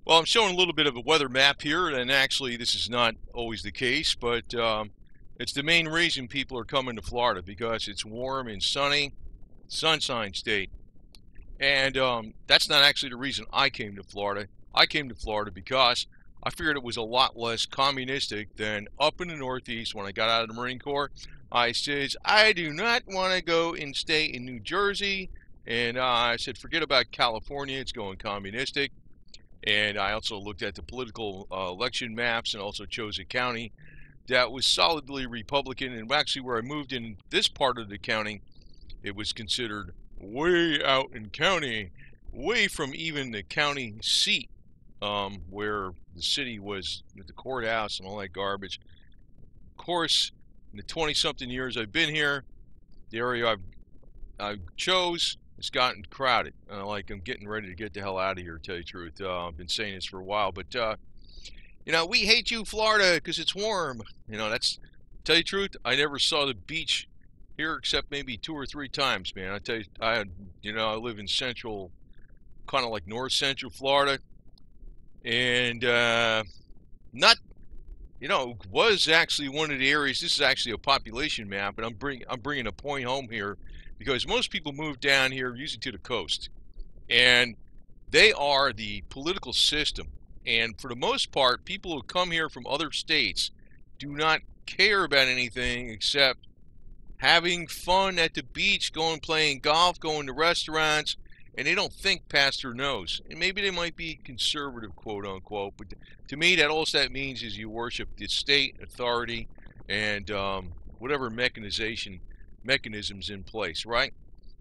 Well, I'm showing a little bit of a weather map here, and actually this is not always the case, but it's the main reason people are coming to Florida because it's warm and sunny, sunshine state. And that's not actually the reason I came to Florida. I came to Florida because I figured it was a lot less communistic than up in the Northeast when I got out of the Marine Corps. I says, I do not want to go and stay in New Jersey. And I said, forget about California, it's going communistic. And I also looked at the political election maps and also chose a county that was solidly Republican. And actually, where I moved in this part of the county, it was considered way out in county, way from even the county seat, where the city was, the courthouse and all that garbage. Of course, in the 20-something years I've been here, the area I chose has gotten crowded. Like I'm getting ready to get the hell out of here, to tell you the truth. I've been saying this for a while, but we hate you, Florida, because it's warm. That's, tell you the truth, I never saw the beach here except maybe 2 or 3 times, man. I tell you, I live in central, kind of like north central Florida, and not, was actually one of the areas. This is actually a population map, and I'm bringing a point home here because most people move down here usually to the coast, and they are the political system. And for the most part, people who come here from other states do not care about anything except having fun at the beach, going playing golf, going to restaurants, and they don't think past their nose. And maybe they might be conservative, quote unquote, but to me, all that means is you worship the state authority and whatever mechanisms in place, right?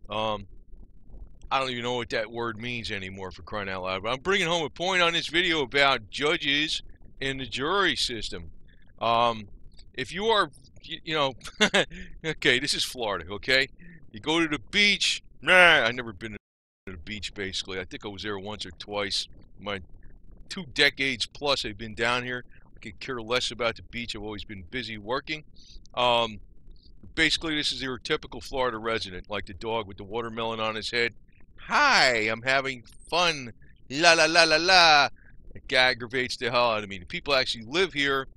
I don't even know what that word means anymore, for crying out loud. But I'm bringing home a point on this video about judges and the jury system. If you are, okay, this is Florida, okay? You go to the beach. I've never been to the beach, basically. I think I was there once or twice. My 2 decades plus I've been down here. I could care less about the beach. I've always been busy working. Basically, this is your typical Florida resident, like the dog with the watermelon on his head. Hi, I'm having fun. La la la la la. It aggravates the hell out of me. The people actually live here,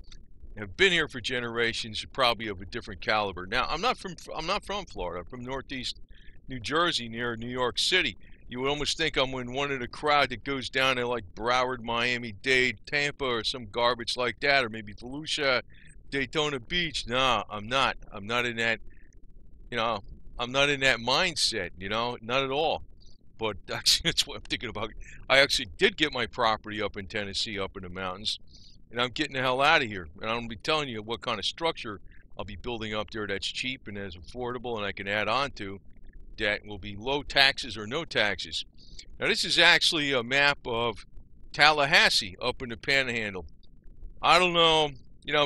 have been here for generations, are probably of a different caliber. Now, I'm not from Florida. I'm from Northeast New Jersey, near New York City. You would almost think I'm in one of the crowd that goes down to like Broward, Miami-Dade, Tampa, or some garbage like that, or maybe Volusia, Daytona Beach. No, I'm not. I'm not in that. I'm not in that mindset. Not at all. But actually, that's what I'm thinking about. I actually did get my property up in Tennessee, up in the mountains, and I'm getting the hell out of here. And I'm going to be telling you what kind of structure I'll be building up there that's cheap and as affordable, and I can add on to that will be low taxes or no taxes. Now, this is actually a map of Tallahassee up in the Panhandle. I don't know.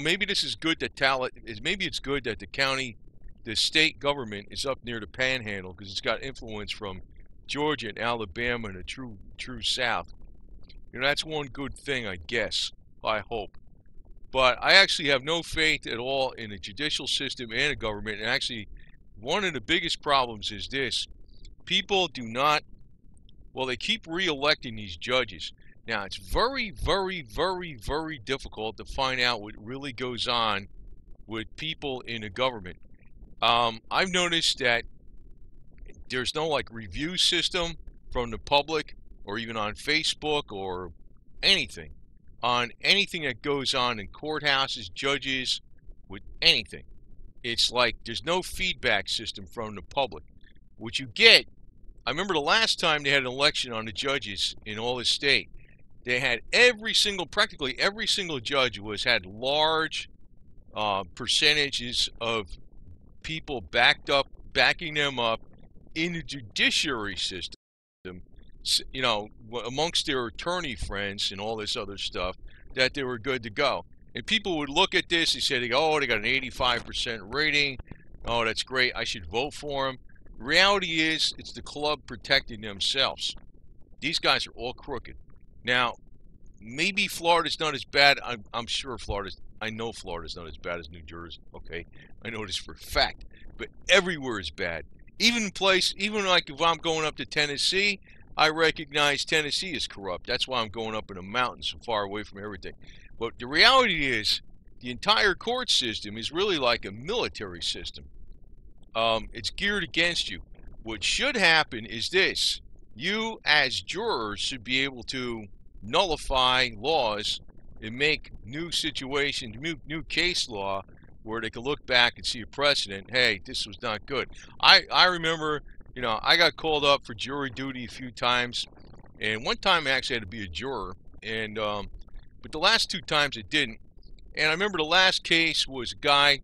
Maybe this is good that maybe it's good that the state government is up near the Panhandle because it's got influence from Georgia and Alabama and the true South. That's one good thing, I guess. I hope. But I actually have no faith at all in the judicial system and the government. And actually, one of the biggest problems is this. People do not, they keep re-electing these judges. Now, it's very, very, very, very difficult to find out what really goes on with people in the government. I've noticed that there's no review system from the public or even on Facebook or anything on anything that goes on in courthouses, judges, with anything. It's like there's no feedback system from the public. What you get, I remember the last time they had an election on the judges in all the state. They had practically every single judge had large percentages of people backing them up in the judiciary system, amongst their attorney friends and all this other stuff, that they were good to go. And people would look at this and say, they got an 85% rating. Oh, that's great. I should vote for them. The reality is, it's the club protecting themselves. These guys are all crooked. Now, maybe Florida's not as bad. I'm sure I know Florida's not as bad as New Jersey. Okay, I know this for a fact. But everywhere is bad. Even like if I'm going up to Tennessee, I recognize Tennessee is corrupt. That's why I'm going up in the mountains so far away from everything. But the reality is, the entire court system is really like a military system. It's geared against you. What should happen is this. You, as jurors, should be able to nullify laws and make new situations, new case law, where they can look back and see a precedent. Hey, this was not good. I remember, I got called up for jury duty a few times, and one time I actually had to be a juror, and but the last two times it didn't. And I remember the last case was a guy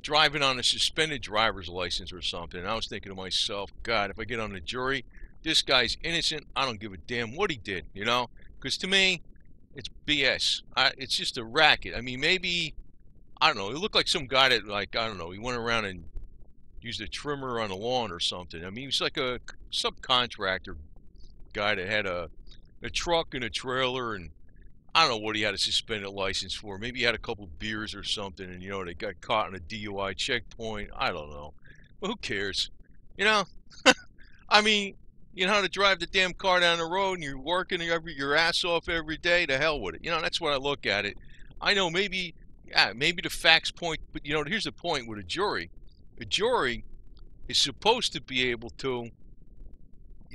driving on a suspended driver's license or something. And I was thinking to myself, God, if I get on the jury, this guy's innocent. I don't give a damn what he did, Because to me, it's BS. It's just a racket. I mean, maybe, I don't know, it looked like some guy that, like, I don't know, he went around and used a trimmer on a lawn or something. I mean, he was like a subcontractor guy that had a truck and a trailer, and I don't know what he had a suspended license for. Maybe he had a couple beers or something, and, they got caught in a DUI checkpoint. I don't know. But who cares? I mean, you know how to drive the damn car down the road, and you're working your ass off every day. To hell with it. That's what I look at it. I know maybe the facts point, but, here's the point with a jury. A jury is supposed to be able to...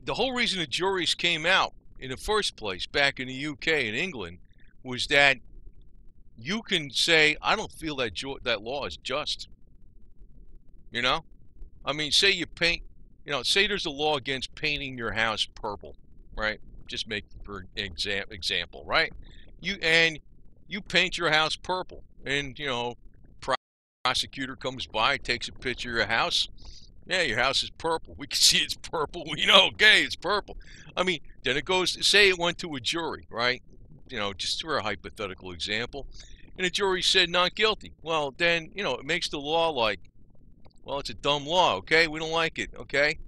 The whole reason the juries came out in the first place back in the UK and England was that you can say, I don't feel that law is just. I mean, say you paint, say there's a law against painting your house purple, right? Just make for example, right? You paint your house purple, and prosecutor comes by, takes a picture of your house. Yeah, your house is purple. We can see it's purple. We know, okay, it's purple. I mean, then it goes, say it went to a jury, right? Just for a hypothetical example. And the jury said not guilty. Well, then, it makes the law like, well, it's a dumb law, okay? We don't like it, okay?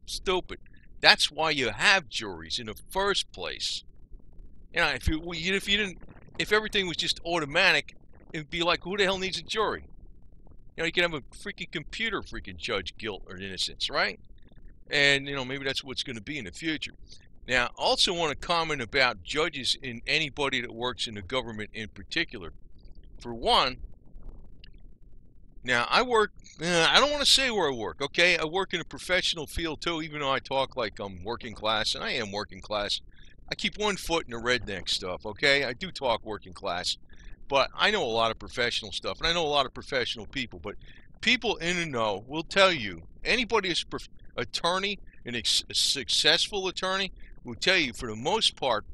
Stupid. That's why you have juries in the first place. If everything was just automatic, it'd be like, who the hell needs a jury? You can have a freaking computer freaking judge guilt or innocence, right? And, maybe that's what's going to be in the future. Now, I also want to comment about judges and anybody that works in the government in particular. For one, now I don't want to say where I work, okay? I work in a professional field too, even though I talk like I'm working class, and I am working class. I keep one foot in the redneck stuff, okay? I do talk working class. But I know a lot of professional stuff, and I know a lot of professional people. But people in the know will tell you, anybody who's an attorney, a successful attorney, will tell you, for the most part,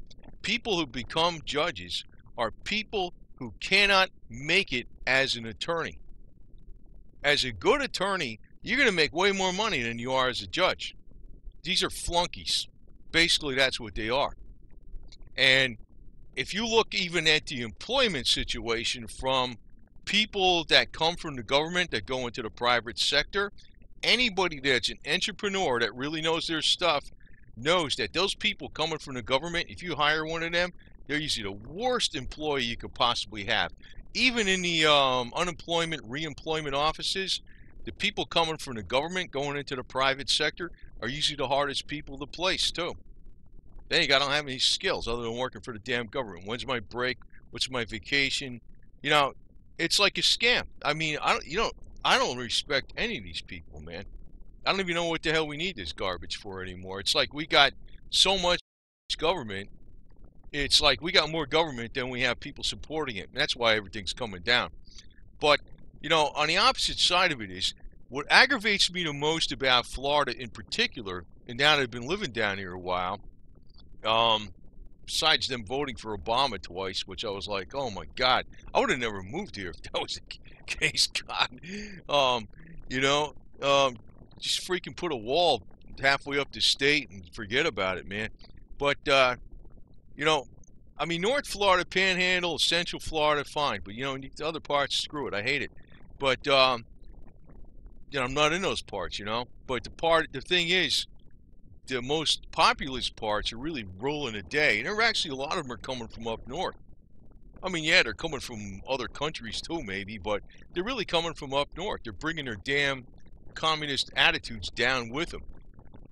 people who become judges are people who cannot make it as an attorney. As a good attorney, you're going to make way more money than you are as a judge. These are flunkies. Basically, that's what they are. And if you look even at the employment situation from people that come from the government that go into the private sector, anybody that's an entrepreneur that really knows their stuff knows that those people coming from the government, if you hire one of them, they're usually the worst employee you could possibly have. Even in the unemployment, reemployment offices, the people coming from the government going into the private sector are usually the hardest people to place too. Then I don't have any skills other than working for the damn government. When's my break? What's my vacation? It's like a scam. I mean, I don't respect any of these people, man. I don't even know what the hell we need this garbage for anymore. It's like we got so much government. It's like we got more government than we have people supporting it. And that's why everything's coming down. But, on the opposite side of it is, what aggravates me the most about Florida in particular, and now that I've been living down here a while, besides them voting for Obama twice, which I was like, oh my God, I would have never moved here if that was the case. God, just freaking put a wall halfway up the state and forget about it, man. But I mean, North Florida, Panhandle, Central Florida, fine, but the other parts, screw it, I hate it. But I'm not in those parts, But the thing is, the most populous parts are really ruling the day. And there are actually a lot of them are coming from up north. I mean, yeah, they're coming from other countries too, maybe, but they're really coming from up north. They're bringing their damn communist attitudes down with them.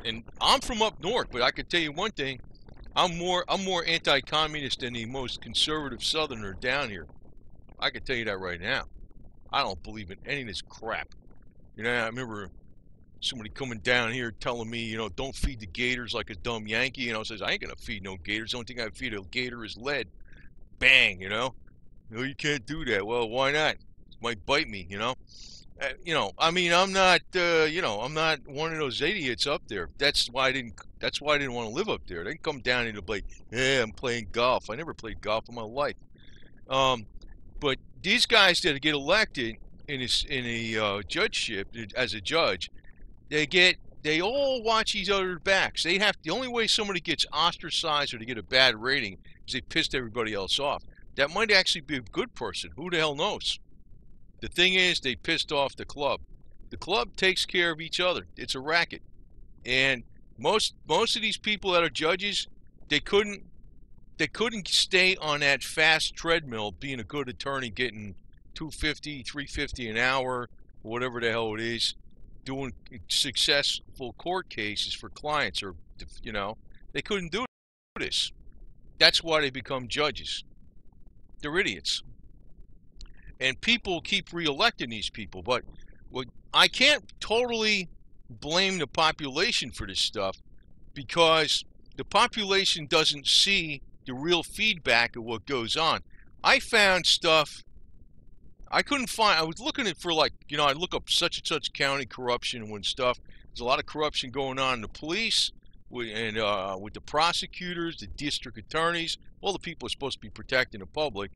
And I'm from up north, but I can tell you one thing: I'm more anti-communist than the most conservative Southerner down here. I can tell you that right now. I don't believe in any of this crap. I remember somebody coming down here telling me, don't feed the gators like a dumb Yankee. Says I ain't gonna feed no gators. The only thing I feed a gator is lead. Bang. No, you can't do that. Well, why not? It might bite me. I mean, I'm not one of those idiots up there. That's why I didn't want to live up there. I didn't come down here to play. Yeah, I'm playing golf. I never played golf in my life. Um, but these guys that get elected in a judgeship as a judge, they all watch each other's backs. The only way somebody gets ostracized or to get a bad rating is they pissed everybody else off. That might actually be a good person. Who the hell knows? The thing is, they pissed off the club. The club takes care of each other. It's a racket, and most of these people that are judges, they couldn't stay on that fast treadmill being a good attorney, getting 250, 350 an hour, or whatever the hell it is, doing successful court cases for clients, or they couldn't do this. That's why they become judges. They're idiots. And people keep re-electing these people, but I can't totally blame the population for this stuff, because the population doesn't see the real feedback of what goes on. I found stuff I couldn't find. I was looking at for I look up such and such county corruption and stuff. There's a lot of corruption going on in the police with the prosecutors, the district attorneys, all the people are supposed to be protecting the public.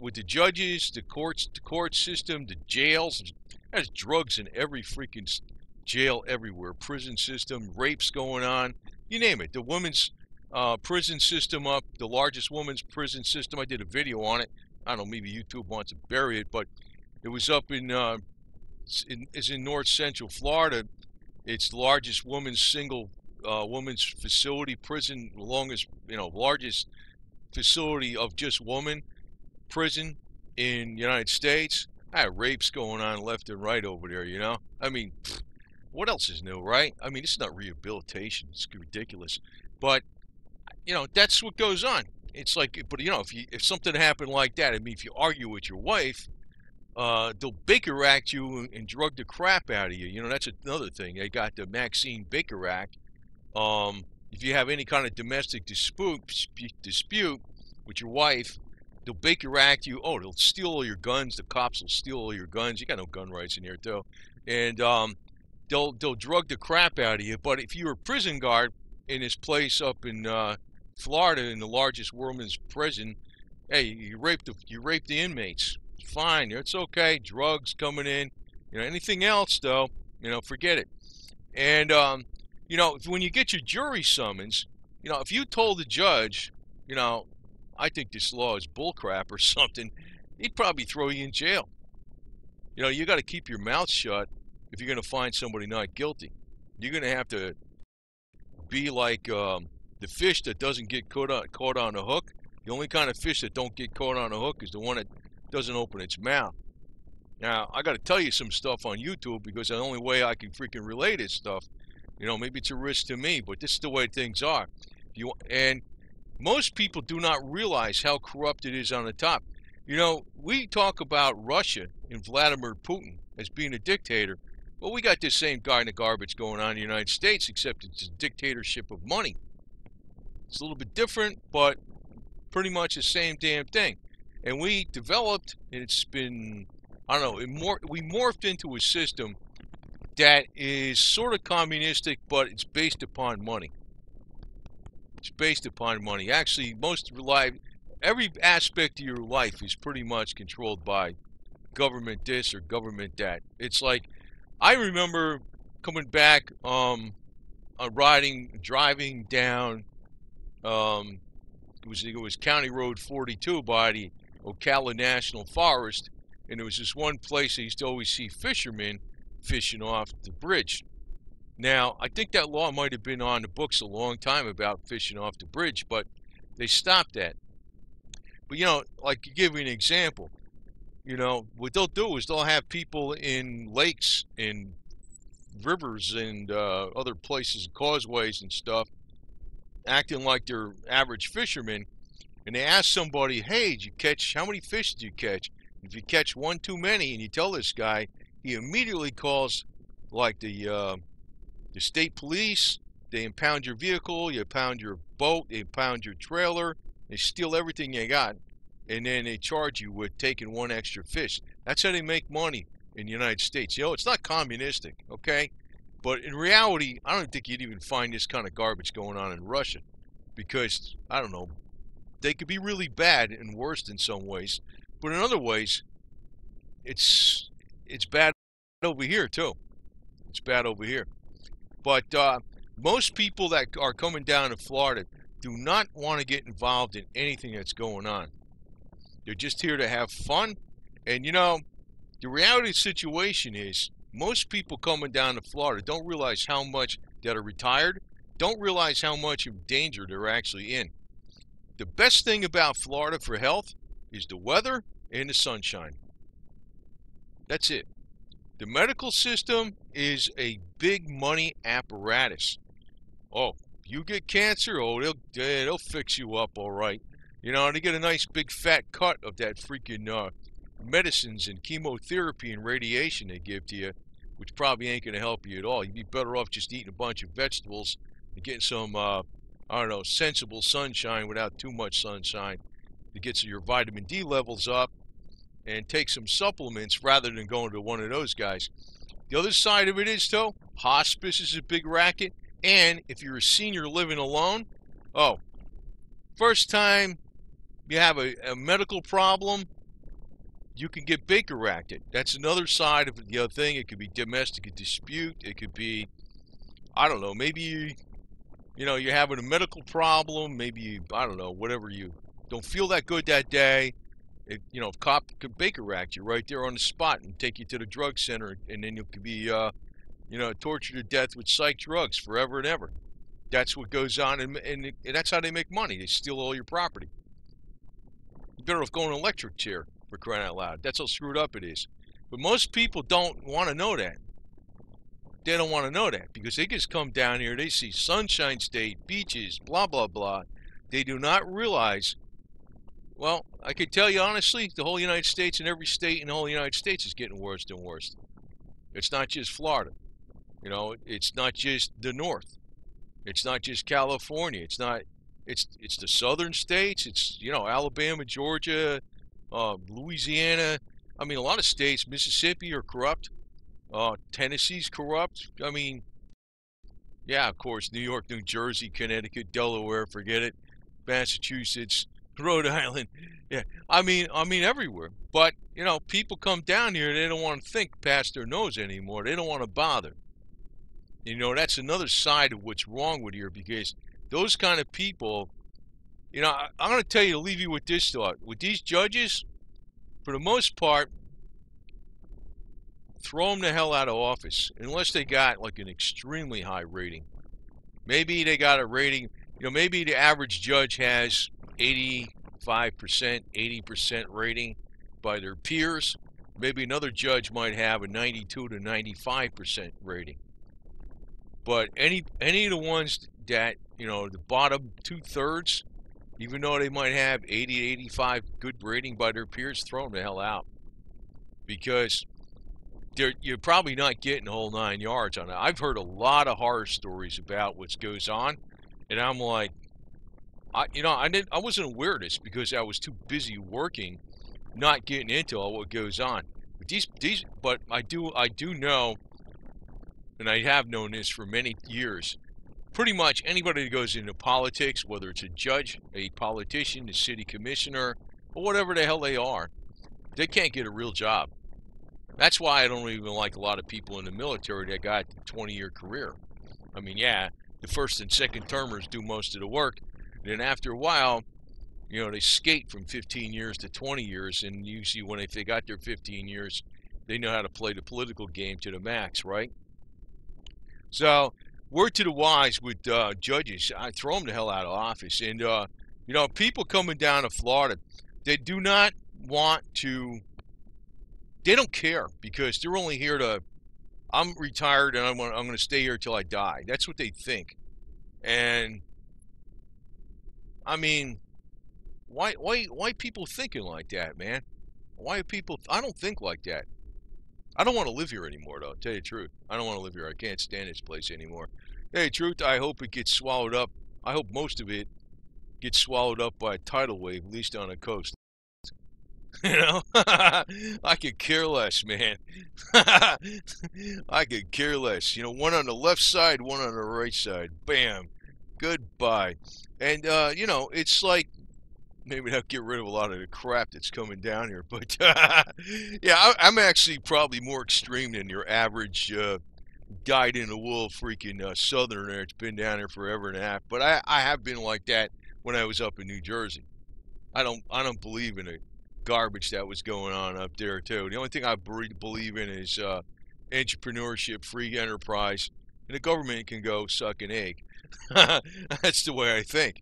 With the judges, the court system, the jails. There's drugs in every freaking jail everywhere. Prison system, rapes going on, you name it. The women's prison system up, the largest women's prison system. I did a video on it. I don't know, maybe YouTube wants to bury it, but it was up it's in north central Florida. It's the largest single women's facility prison, largest facility of just women prison in the United States. I have rapes going on left and right over there, I mean, what else is new, right? I mean, it's not rehabilitation. It's ridiculous. But, that's what goes on. It's like, but, if something happened like that, I mean, if you argue with your wife, they'll Baker Act you and drug the crap out of you. That's another thing. They got the Maxine Baker Act. If you have any kind of domestic dispute with your wife, they'll Baker Act you. Oh, they'll steal all your guns. The cops will steal all your guns. You got no gun rights in here, too. And they'll drug the crap out of you. But if you're a prison guard in this place up in Florida, in the largest women's prison, hey, you rape the inmates. It's fine. It's okay. Drugs coming in. Anything else though, forget it. And when you get your jury summons, if you told the judge, I think this law is bullcrap or something, he'd probably throw you in jail. You got to keep your mouth shut if you're going to find somebody not guilty. You're going to have to be like the fish that doesn't get caught on a hook. The only kind of fish that don't get caught on a hook is the one that doesn't open its mouth. Now, I got to tell you some stuff on YouTube, because the only way I can freaking relay this stuff, maybe it's a risk to me, but this is the way things are. And most people do not realize how corrupt it is on the top. We talk about Russia and Vladimir Putin as being a dictator. Well, we got this same guy in the garbage going on in the United States, except it's a dictatorship of money. It's a little bit different, but pretty much the same damn thing. And we developed, and it's been, I don't know, we morphed into a system that is sort of communistic, but it's based upon money. It's based upon money. Actually, every aspect of your life is pretty much controlled by government this or government that. It's like, I remember coming back, driving down, it was County Road 42 by the Ocala National Forest, and there was this one place I used to always see fishermen fishing off the bridge. Now, I think that law might have been on the books a long time about fishing off the bridge, but they stopped that. But, like, to give you an example, what they'll do is they'll have people in lakes and rivers and other places, causeways and stuff, acting like they're average fishermen, and they ask somebody, "Hey, did you catch? How many fish did you catch?" If you catch one too many, and you tell this guy, he immediately calls like the state police. They impound your vehicle, you impound your boat, they impound your trailer, they steal everything you got, and then they charge you with taking one extra fish. That's how they make money in the United States. You know, it's not communistic, okay? But in reality, I don't think you'd even find this kind of garbage going on in Russia because, I don't know, they could be really bad and worse in some ways, but in other ways, it's bad over here too. It's bad over here. But most people that are coming down to Florida do not want to get involved in anything that's going on. They're just here to have fun. And you know, the reality of the situation is most people coming down to Florida don't realize how much that are retired, don't realize how much of danger they're actually in. The best thing about Florida for health is the weather and the sunshine. That's it. The medical system is a big money apparatus. Oh, you get cancer, oh, they'll fix you up all right. You know, they get a nice big fat cut of that freaking medicines and chemotherapy and radiation they give to you, which probably ain't going to help you at all. You'd be better off just eating a bunch of vegetables and getting some, I don't know, sensible sunshine without too much sunshine to get your vitamin D levels up, and take some supplements rather than going to one of those guys. The other side of it is, though, hospice is a big racket, and if you're a senior living alone, oh, first time you have a medical problem, you can get Baker acted. That's another side of the other thing. It could be domestic dispute. It could be, I don't know, maybe you're having a medical problem. Maybe I don't know, whatever, you don't feel that good that day. If cop could Baker act you right there on the spot and take you to the drug center, and then you could be, tortured to death with psych drugs forever and ever. That's what goes on, and that's how they make money. They steal all your property. You're better off going to an electric chair, for crying out loud. That's how screwed up it is. But most people don't want to know that. They don't want to know that because they just come down here, they see Sunshine State, beaches, blah, blah, blah. They do not realize. Well, I can tell you honestly, the whole United States and every state in the whole United States is getting worse and worse. It's not just Florida. It's not just the North. It's not just California. It's the southern states. It's, Alabama, Georgia, Louisiana. I mean, a lot of states, Mississippi, are corrupt. Tennessee's corrupt. I mean, yeah, of course, New York, New Jersey, Connecticut, Delaware, forget it. Massachusetts, Rhode Island, yeah. I mean everywhere. But people come down here. They don't want to think past their nose anymore. They don't want to bother. That's another side of what's wrong with here, because those kind of people. I'm going to tell you to leave you with this thought. With these judges, for the most part, throw them the hell out of office unless they got like an extremely high rating. Maybe they got a rating. Maybe the average judge has 85%, 80% rating by their peers. Maybe another judge might have a 92 to 95% rating. But any of the ones that, the bottom 2/3, even though they might have 80 to 85 good rating by their peers, throw them the hell out. Because you're probably not getting the whole 9 yards on it. I've heard a lot of horror stories about what goes on, and I'm like, I wasn't aware of this because I was too busy working, not getting into all what goes on. But I do know, and I have known this for many years. Pretty much anybody that goes into politics, whether it's a judge, a politician, a city commissioner, or whatever the hell they are, they can't get a real job. That's why I don't even like a lot of people in the military that got a 20-year career. I mean, yeah, the first and second termers do most of the work. Then after a while, they skate from 15 years to 20 years, and usually when they got their 15 years, they know how to play the political game to the max, right? So, word to the wise with judges, I throw them the hell out of office. And, people coming down to Florida, they do not want to, they don't care because they're only here to, I'm retired and I'm going to stay here till I die. That's what they think. And I mean, why people thinking like that, man? Why are people? I don't think like that. I don't want to live here anymore, though. Tell you the truth, I don't want to live here. I can't stand this place anymore. Tell you the truth, I hope it gets swallowed up. I hope most of it gets swallowed up by a tidal wave, at least on the coast. You know, I could care less, man. I could care less. You know, one on the left side, one on the right side. Bam. Goodbye. And, you know, it's like maybe that'll get rid of a lot of the crap that's coming down here. But, yeah, I'm actually probably more extreme than your average dyed-in-the-wool freaking southerner that's been down here forever and a half. But I have been like that when I was up in New Jersey. I don't believe in it garbage that was going on up there too. The only thing I believe in is entrepreneurship, free enterprise, and the government can go suck an egg. That's the way I think.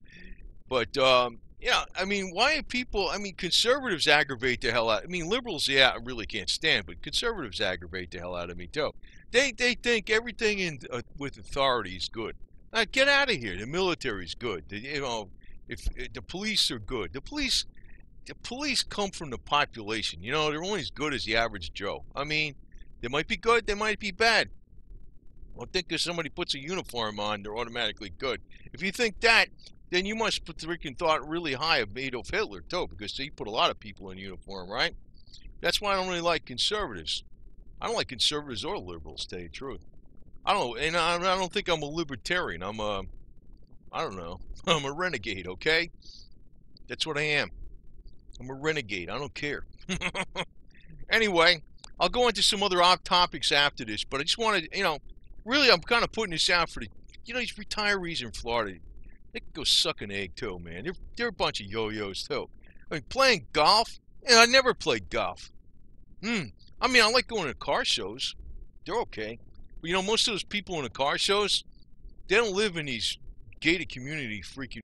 But yeah, I mean, why people? I mean, conservatives aggravate the hell out. I mean, liberals, yeah, I really can't stand, but conservatives aggravate the hell out of me too. They think everything in with authority is good. Get out of here. The military's good. You know, if the police are good, the police come from the population. You know, they're only as good as the average Joe. I mean, they might be good, they might be bad. Don't think if somebody puts a uniform on, they're automatically good. If you think that, then you must put freaking thought really high of Adolf Hitler, too, because he put a lot of people in uniform, right? That's why I don't really like conservatives. I don't like conservatives or liberals, to tell you the truth. I don't know, and I don't think I'm a libertarian. I don't know. I'm a renegade, okay? That's what I am. I'm a renegade. I don't care. Anyway, I'll go into some other off topics after this, but I just wanted, you know, really, I'm kind of putting this out for the, you know, these retirees in Florida. They can go suck an egg too, man. They're a bunch of yo-yos too. I mean, playing golf. Yeah, I never played golf. I mean, I like going to car shows. They're okay. But you know, most of those people in the car shows, they don't live in these gated community freaking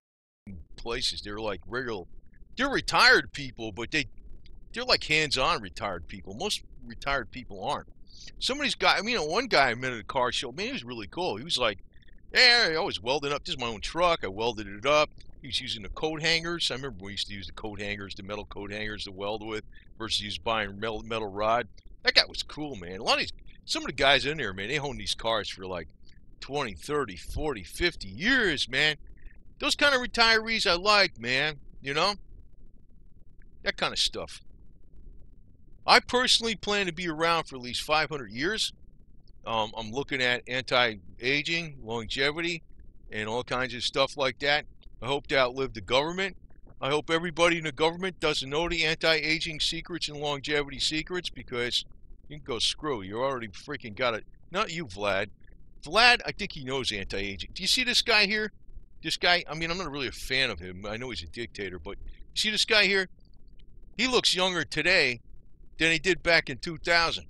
places. They're like regular. They're retired people, but they're like hands-on retired people. Most retired people aren't. Some of these guys, I mean, one guy I met at a car show, man, he was really cool. He was like, yeah, I was welding up. This is my own truck. I welded it up. He was using the coat hangers. I remember we used to use the coat hangers, the metal coat hangers to weld with, versus used buying metal rod. That guy was cool, man. Some of the guys in there, man, they own these cars for like 20, 30, 40, 50 years, man. Those kind of retirees I like, man, you know? That kind of stuff. I personally plan to be around for at least 500 years. I'm looking at anti-aging, longevity, and all kinds of stuff like that. I hope to outlive the government. I hope everybody in the government doesn't know the anti-aging secrets and longevity secrets, because you can go screw. You already freaking got it. Not you, Vlad. Vlad, I think he knows anti-aging. Do you see this guy here? This guy, I mean, I'm not really a fan of him. I know he's a dictator, but you see this guy here? He looks younger today than he did back in 2000.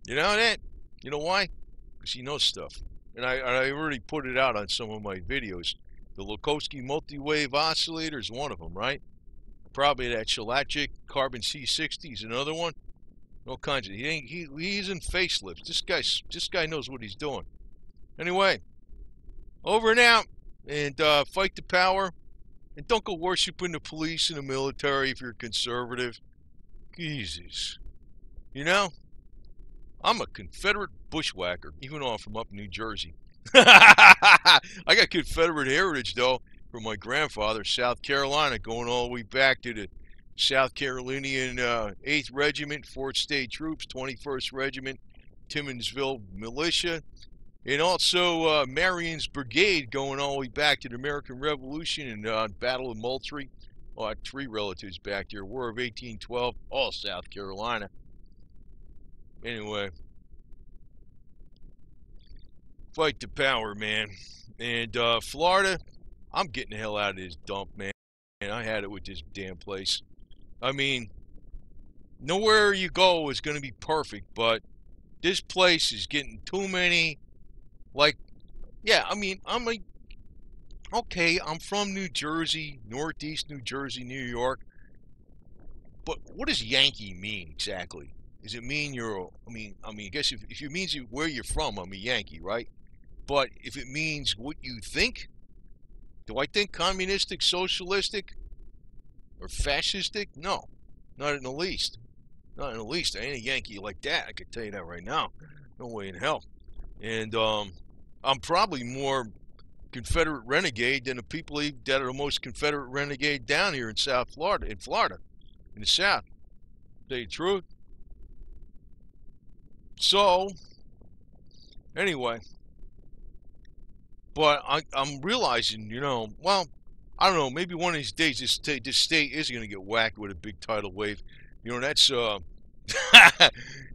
You know that? You know why? Because he knows stuff. And I already put it out on some of my videos. The Lokovsky multi-wave oscillator is one of them, right? Probably that Shalachic carbon C60 is another one. All kinds of. He's in facelifts. This guy knows what he's doing. Anyway, over and out, and fight the power. And don't go worshiping the police and the military if you're conservative. Jesus. You know, I'm a Confederate bushwhacker, even though I'm from up New Jersey. I got Confederate heritage, though, from my grandfather, South Carolina, going all the way back to the South Carolinian 8th Regiment, 4th State Troops, 21st Regiment, Timmonsville Militia, and also Marion's Brigade, going all the way back to the American Revolution and Battle of Moultrie. Oh, I have 3 relatives back there. War of 1812, all South Carolina. Anyway, fight the power, man. And Florida, I'm getting the hell out of this dump, man. And I had it with this damn place. I mean, nowhere you go is going to be perfect, but this place is getting too many, like, yeah, I mean, I'm like, okay, I'm from New Jersey, Northeast New Jersey, New York, but what does Yankee mean exactly? Does it mean you're? I mean, I guess if it means where you're from, I'm a Yankee, right? But if it means what you think, do I think communistic, socialistic, or fascistic? No, not in the least. Not in the least. I ain't a Yankee like that. I can tell you that right now. No way in hell. And I'm probably more Confederate renegade than the people that are the most Confederate renegade down here in South Florida, in the South. To tell you the truth. So, anyway, but I'm realizing, well, I don't know, maybe one of these days this state is going to get whacked with a big tidal wave. That's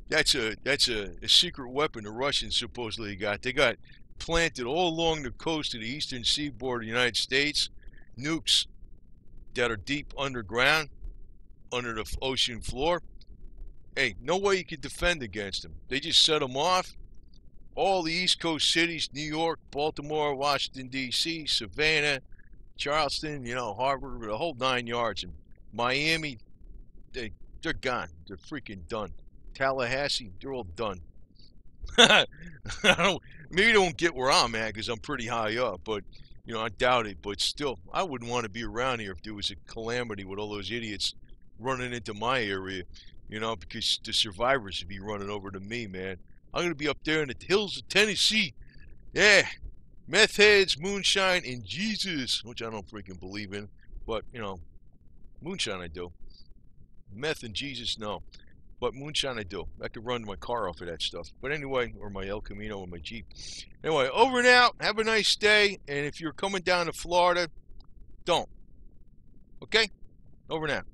that's a secret weapon the Russians supposedly got. They got planted all along the coast of the eastern seaboard of the United States, nukes that are deep underground, under the ocean floor. Hey, no way you can defend against them. They just set them off. All the East Coast cities, New York, Baltimore, Washington, D.C., Savannah, Charleston, Harvard, the whole 9 yards. And Miami, they're gone. They're freaking done. Tallahassee, they're all done. I maybe they won't get where I'm at because I'm pretty high up, but I doubt it. But still, I wouldn't want to be around here if there was a calamity with all those idiots running into my area, because the survivors would be running over to me, man. I'm gonna be up there in the hills of Tennessee. Yeah, meth heads, moonshine, and Jesus, which I don't freaking believe in, but moonshine I do. Meth and Jesus, no. But moonshine I do. I could run my car off of that stuff. But anyway, or my El Camino or my Jeep. Anyway, over and out. Have a nice day. And if you're coming down to Florida, don't. Okay? Over and out.